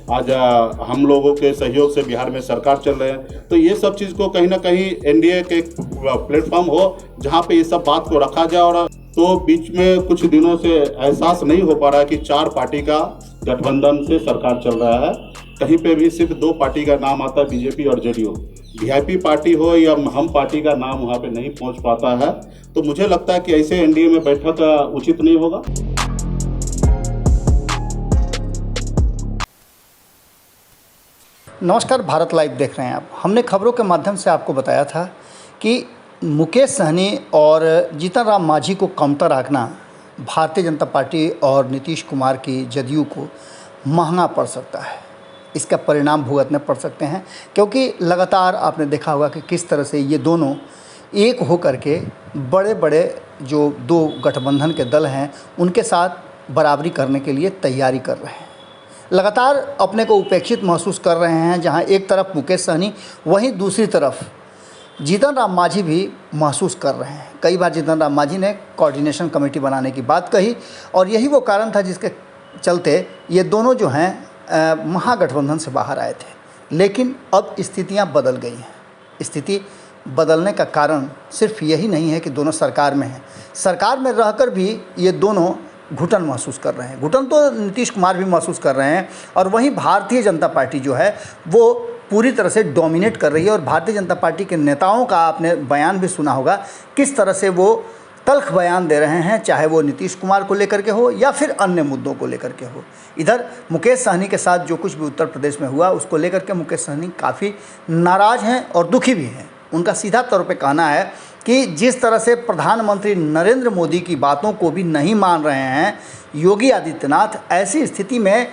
आज हम लोगों के सहयोग से बिहार में सरकार चल रहे हैं। तो ये सब चीज़ को कहीं ना कहीं एनडीए के प्लेटफॉर्म हो जहाँ पे ये सब बात को रखा जाए। और तो बीच में कुछ दिनों से एहसास नहीं हो पा रहा है कि 4 पार्टी का गठबंधन से सरकार चल रहा है। कहीं पे भी सिर्फ 2 पार्टी का नाम आता है, बीजेपी और जेडीयू। वीआईपी पार्टी हो या हम पार्टी का नाम वहाँ पे नहीं पहुँच पाता है। तो मुझे लगता है कि ऐसे एनडीए में बैठक उचित नहीं होगा। नमस्कार, भारत लाइव देख रहे हैं आप। हमने खबरों के माध्यम से आपको बताया था कि मुकेश सहनी और जीतन राम मांझी को कमतर आंकना भारतीय जनता पार्टी और नीतीश कुमार की जदयू को महंगा पड़ सकता है। इसका परिणाम भुगतने पड़ सकते हैं, क्योंकि लगातार आपने देखा होगा कि किस तरह से ये दोनों एक होकर के बड़े बड़े जो 2 गठबंधन के दल हैं उनके साथ बराबरी करने के लिए तैयारी कर रहे हैं। लगातार अपने को उपेक्षित महसूस कर रहे हैं। जहां एक तरफ मुकेश सहनी, वहीं दूसरी तरफ जीतन राम मांझी भी महसूस कर रहे हैं। कई बार जीतन राम मांझी ने कोऑर्डिनेशन कमेटी बनाने की बात कही और यही वो कारण था जिसके चलते ये दोनों जो हैं महागठबंधन से बाहर आए थे। लेकिन अब स्थितियां बदल गई हैं। स्थिति बदलने का कारण सिर्फ यही नहीं है कि दोनों सरकार में हैं। सरकार में रहकर भी ये दोनों घुटन महसूस कर रहे हैं। घुटन तो नीतीश कुमार भी महसूस कर रहे हैं और वहीं भारतीय जनता पार्टी जो है वो पूरी तरह से डोमिनेट कर रही है। और भारतीय जनता पार्टी के नेताओं का आपने बयान भी सुना होगा, किस तरह से वो तल्ख बयान दे रहे हैं, चाहे वो नीतीश कुमार को लेकर के हो या फिर अन्य मुद्दों को लेकर के हो। इधर मुकेश सहनी के साथ जो कुछ भी उत्तर प्रदेश में हुआ उसको लेकर के मुकेश सहनी काफ़ी नाराज़ हैं और दुखी भी हैं। उनका सीधा तौर पे कहना है कि जिस तरह से प्रधानमंत्री नरेंद्र मोदी की बातों को भी नहीं मान रहे हैं योगी आदित्यनाथ, ऐसी स्थिति में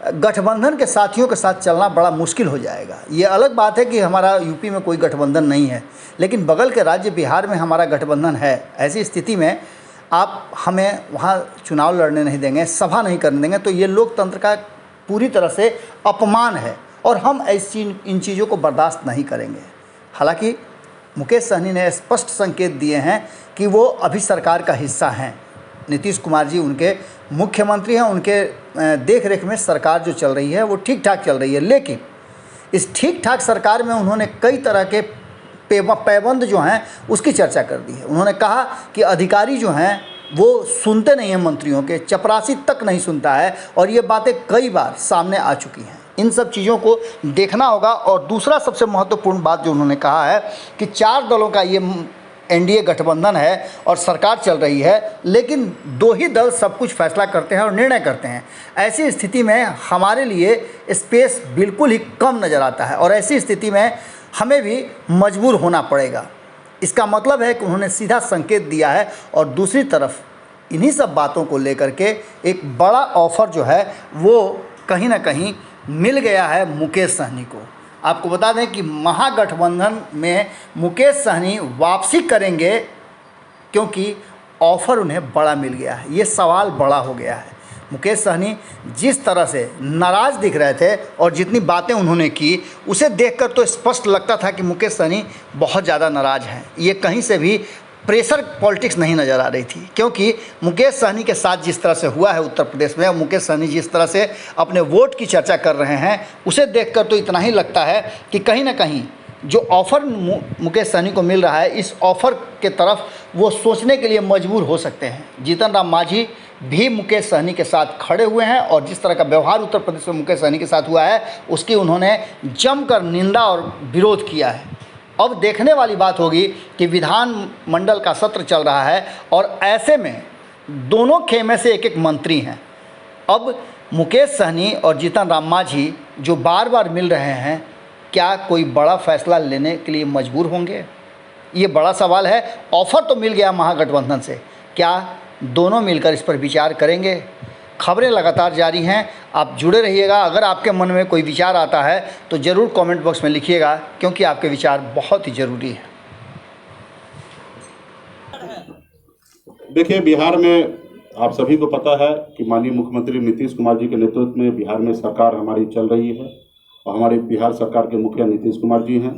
गठबंधन के साथियों के साथ चलना बड़ा मुश्किल हो जाएगा। ये अलग बात है कि हमारा यूपी में कोई गठबंधन नहीं है, लेकिन बगल के राज्य बिहार में हमारा गठबंधन है। ऐसी स्थिति में आप हमें वहाँ चुनाव लड़ने नहीं देंगे, सभा नहीं करने देंगे, तो ये लोकतंत्र का पूरी तरह से अपमान है और हम इन चीज़ों को बर्दाश्त नहीं करेंगे। हालांकि मुकेश सहनी ने स्पष्ट संकेत दिए हैं कि वो अभी सरकार का हिस्सा हैं। नीतीश कुमार जी उनके मुख्यमंत्री हैं, उनके देख रेख में सरकार जो चल रही है वो ठीक ठाक चल रही है। लेकिन इस ठीक ठाक सरकार में उन्होंने कई तरह के पैबंद जो हैं उसकी चर्चा कर दी है। उन्होंने कहा कि अधिकारी जो हैं वो सुनते नहीं हैं, मंत्रियों के चपरासी तक नहीं सुनता है, और ये बातें कई बार सामने आ चुकी हैं। इन सब चीज़ों को देखना होगा। और दूसरा सबसे महत्वपूर्ण बात जो उन्होंने कहा है कि 4 दलों का ये एनडीए गठबंधन है और सरकार चल रही है, लेकिन 2 ही दल सब कुछ फैसला करते हैं और निर्णय करते हैं। ऐसी स्थिति में हमारे लिए स्पेस बिल्कुल ही कम नज़र आता है और ऐसी स्थिति में हमें भी मजबूर होना पड़ेगा। इसका मतलब है कि उन्होंने सीधा संकेत दिया है। और दूसरी तरफ इन्हीं सब बातों को लेकर के एक बड़ा ऑफर जो है वो कहीं ना कहीं मिल गया है मुकेश सहनी को। आपको बता दें कि महागठबंधन में मुकेश सहनी वापसी करेंगे क्योंकि ऑफर उन्हें बड़ा मिल गया है। ये सवाल बड़ा हो गया है। मुकेश सहनी जिस तरह से नाराज़ दिख रहे थे और जितनी बातें उन्होंने की उसे देखकर तो स्पष्ट लगता था कि मुकेश सहनी बहुत ज़्यादा नाराज़ हैं। ये कहीं से भी प्रेशर पॉलिटिक्स नहीं नज़र आ रही थी, क्योंकि मुकेश सहनी के साथ जिस तरह से हुआ है उत्तर प्रदेश में, मुकेश सहनी जिस तरह से अपने वोट की चर्चा कर रहे हैं उसे देखकर तो इतना ही लगता है कि कहीं ना कहीं जो ऑफ़र मुकेश सहनी को मिल रहा है इस ऑफ़र के तरफ वो सोचने के लिए मजबूर हो सकते हैं। जीतन राम मांझी भी मुकेश सहनी के साथ खड़े हुए हैं और जिस तरह का व्यवहार उत्तर प्रदेश में मुकेश सहनी के साथ हुआ है उसकी उन्होंने जमकर निंदा और विरोध किया है। अब देखने वाली बात होगी कि विधानमंडल का सत्र चल रहा है और ऐसे में दोनों खेमे से एक एक मंत्री हैं। अब मुकेश सहनी और जीतन राम मांझी जो बार बार मिल रहे हैं, क्या कोई बड़ा फैसला लेने के लिए मजबूर होंगे? ये बड़ा सवाल है। ऑफ़र तो मिल गया महागठबंधन से, क्या दोनों मिलकर इस पर विचार करेंगे? खबरें लगातार जारी हैं, आप जुड़े रहिएगा। अगर आपके मन में कोई विचार आता है तो ज़रूर कमेंट बॉक्स में लिखिएगा, क्योंकि आपके विचार बहुत ही ज़रूरी है। देखिए, बिहार में आप सभी को पता है कि माननीय मुख्यमंत्री नीतीश कुमार जी के नेतृत्व में बिहार में सरकार हमारी चल रही है और हमारे बिहार सरकार के मुखिया नीतीश कुमार जी हैं।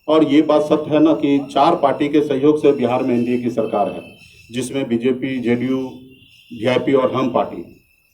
और ये बात सत्य है ना कि 4 पार्टी के सहयोग से बिहार में एनडीए की सरकार है, जिसमें बीजेपी, जेडीयू, वीआईपी और हम पार्टी।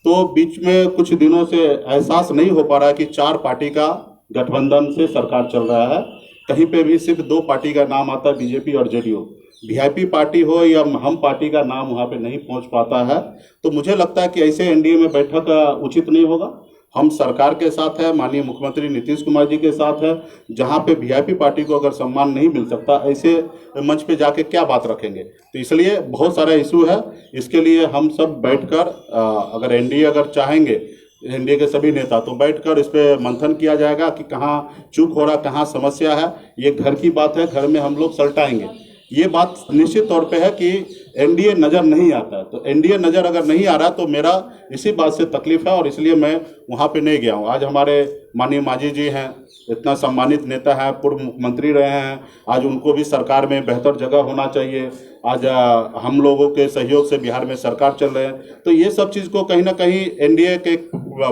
तो बीच में कुछ दिनों से एहसास नहीं हो पा रहा है कि 4 पार्टी का गठबंधन से सरकार चल रहा है। कहीं पे भी सिर्फ 2 पार्टी का नाम आता है, बीजेपी और जेडीयू। वीआईपी पार्टी हो या हम पार्टी का नाम वहाँ पे नहीं पहुँच पाता है। तो मुझे लगता है कि ऐसे एनडीए में बैठक उचित नहीं होगा। हम सरकार के साथ है, माननीय मुख्यमंत्री नीतीश कुमार जी के साथ है। जहाँ पे वीआईपी पार्टी को अगर सम्मान नहीं मिल सकता, ऐसे मंच पे जाके क्या बात रखेंगे। तो इसलिए बहुत सारा इशू है। इसके लिए हम सब बैठकर अगर एनडीए अगर चाहेंगे, एनडीए के सभी नेता, तो बैठकर इस पे मंथन किया जाएगा कि कहाँ चूक हो रहा, कहाँ समस्या है। ये घर की बात है, घर में हम लोग सलटाएंगे। ये बात निश्चित तौर पे है कि एनडीए नज़र नहीं आता है। तो एनडीए नज़र अगर नहीं आ रहा तो मेरा इसी बात से तकलीफ है और इसलिए मैं वहाँ पे नहीं गया हूँ। आज हमारे माननीय मांझी जी हैं, इतना सम्मानित नेता हैं, पूर्व मुख्यमंत्री रहे हैं। आज उनको भी सरकार में बेहतर जगह होना चाहिए। आज हम लोगों के सहयोग से बिहार में सरकार चल रहे हैं। तो ये सब चीज़ को कहीं ना कहीं एनडीए के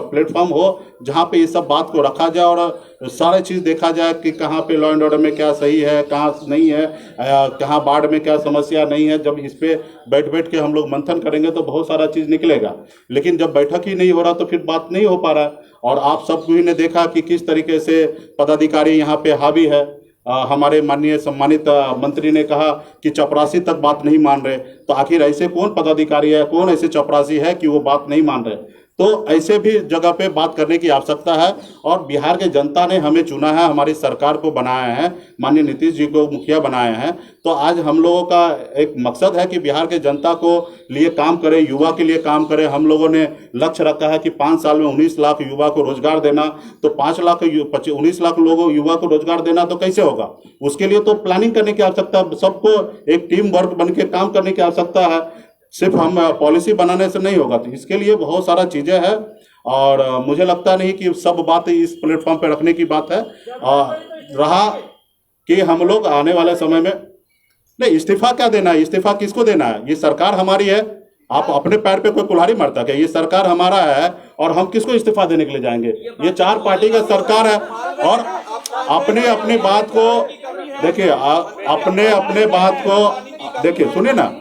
प्लेटफॉर्म हो जहाँ पे ये सब बात को रखा जाए और सारी चीज़ देखा जाए कि कहाँ पे लॉ एंड ऑर्डर में क्या सही है, कहाँ नहीं है, कहाँ बाढ़ में क्या समस्या नहीं है। जब इस पे बैठ के हम लोग मंथन करेंगे तो बहुत सारा चीज़ निकलेगा। लेकिन जब बैठक ही नहीं हो रहा तो फिर बात नहीं हो पा रहा है। और आप सब भी ने देखा कि किस तरीके से पदाधिकारी यहाँ पे हावी है। हमारे माननीय सम्मानित मंत्री ने कहा कि चपरासी तक बात नहीं मान रहे। तो आखिर ऐसे कौन पदाधिकारी है, कौन ऐसे चपरासी है कि वो बात नहीं मान रहे। तो ऐसे भी जगह पे बात करने की आवश्यकता है। और बिहार के जनता ने हमें चुना है, हमारी सरकार को बनाया है, माननीय नीतीश जी को मुखिया बनाया है। तो आज हम लोगों का एक मकसद है कि बिहार के जनता को लिए काम करें, युवा के लिए काम करें। हम लोगों ने लक्ष्य रखा है कि 5 साल में 19 लाख युवा को रोजगार देना। तो 19 लाख लोगों युवा को रोजगार देना तो कैसे होगा? उसके लिए तो प्लानिंग करने की आवश्यकता है, सबको एक टीम वर्क बन के काम करने की आवश्यकता है। सिर्फ हम पॉलिसी बनाने से नहीं होगा। तो इसके लिए बहुत सारा चीज़ें हैं और मुझे लगता नहीं कि सब बात इस प्लेटफॉर्म पे रखने की बात है। रहा कि हम लोग आने वाले समय में नहीं, इस्तीफा क्या देना है, इस्तीफा किसको देना है? ये सरकार हमारी है। आप अपने पैर पे कोई कुल्हाड़ी मारता क्या? ये सरकार हमारा है और हम किसको इस्तीफा देने के लिए जाएंगे? ये 4 पार्टी का सरकार है और अपने बात को देखिए, अपने बात को देखिए, सुनिए ना,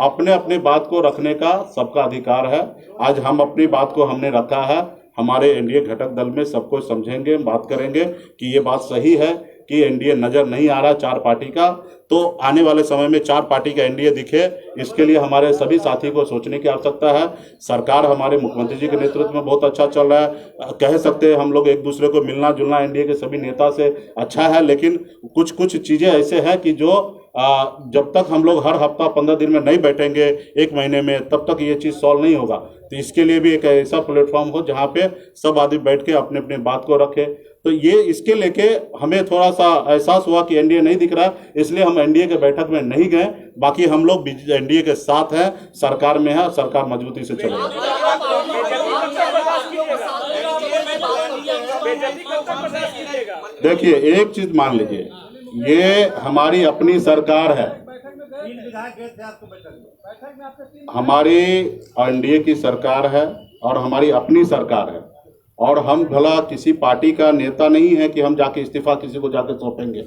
अपने बात को रखने का सबका अधिकार है। आज हम अपनी बात को हमने रखा है। हमारे एनडीए घटक दल में सबको समझेंगे, बात करेंगे कि ये बात सही है कि एनडीए नज़र नहीं आ रहा 4 पार्टी का। तो आने वाले समय में 4 पार्टी का एनडीए दिखे, इसके लिए हमारे सभी साथी को सोचने की आवश्यकता है। सरकार हमारे मुख्यमंत्री जी के नेतृत्व में बहुत अच्छा चल रहा है। कह सकते हैं हम लोग एक दूसरे को मिलना जुलना एनडीए के सभी नेता से अच्छा है। लेकिन कुछ चीज़ें ऐसे हैं कि जो जब तक हम लोग हर हफ्ता 15 दिन में नहीं बैठेंगे, 1 महीने में, तब तक ये चीज़ सॉल्व नहीं होगा। तो इसके लिए भी एक ऐसा प्लेटफॉर्म हो जहाँ पे सब आदमी बैठ के अपने बात को रखे। तो ये इसके लेके हमें थोड़ा सा एहसास हुआ कि एनडीए नहीं दिख रहा, इसलिए हम एनडीए के बैठक में नहीं गए। बाकी हम लोग एनडीए के साथ हैं, सरकार में है, सरकार मजबूती से चलेगी। देखिए, एक चीज मान लीजिए, ये हमारी अपनी सरकार है, हमारी एनडीए की सरकार है और हमारी अपनी सरकार है। और हम भला किसी पार्टी का नेता नहीं है कि हम जाके इस्तीफा किसी को जाके सौंपेंगे।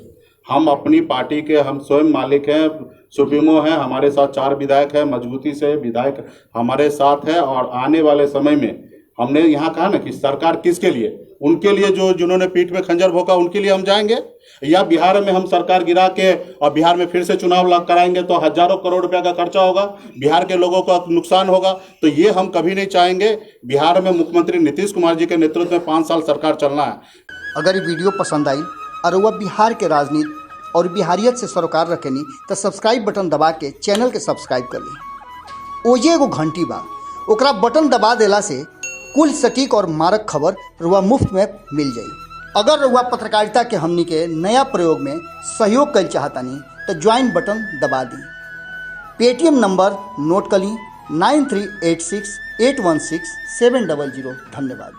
हम अपनी पार्टी के हम स्वयं मालिक हैं, सुप्रीमो हैं। हमारे साथ 4 विधायक हैं, मजबूती से विधायक हमारे साथ है। और आने वाले समय में हमने यहाँ कहा ना कि सरकार किसके लिए, उनके लिए जो जिन्होंने पीठ में खंजर भोंका उनके लिए हम जाएंगे, या बिहार में हम सरकार गिरा के और बिहार में फिर से चुनाव कराएंगे तो हजारों करोड़ रुपया का खर्चा होगा, बिहार के लोगों का नुकसान होगा। तो ये हम कभी नहीं चाहेंगे। बिहार में मुख्यमंत्री नीतीश कुमार जी के नेतृत्व में 5 साल सरकार चलना है। अगर ये वीडियो पसंद आई और वह बिहार के राजनीति और बिहारियत से सरोकार रखेनी तो सब्सक्राइब बटन दबा के चैनल के सब्सक्राइब कर ली। ओजे एगो घंटी बा, ओकरा बटन दबा देला से कुल सटीक और मारक खबर रुआ मुफ्त में मिल जाई। अगर रुआ पत्रकारिता के हमनी के नया प्रयोग में सहयोग कर चाहतानी तो ज्वाइन बटन दबा दी। पेटीएम नंबर नोट कर ली 9386816700। धन्यवाद।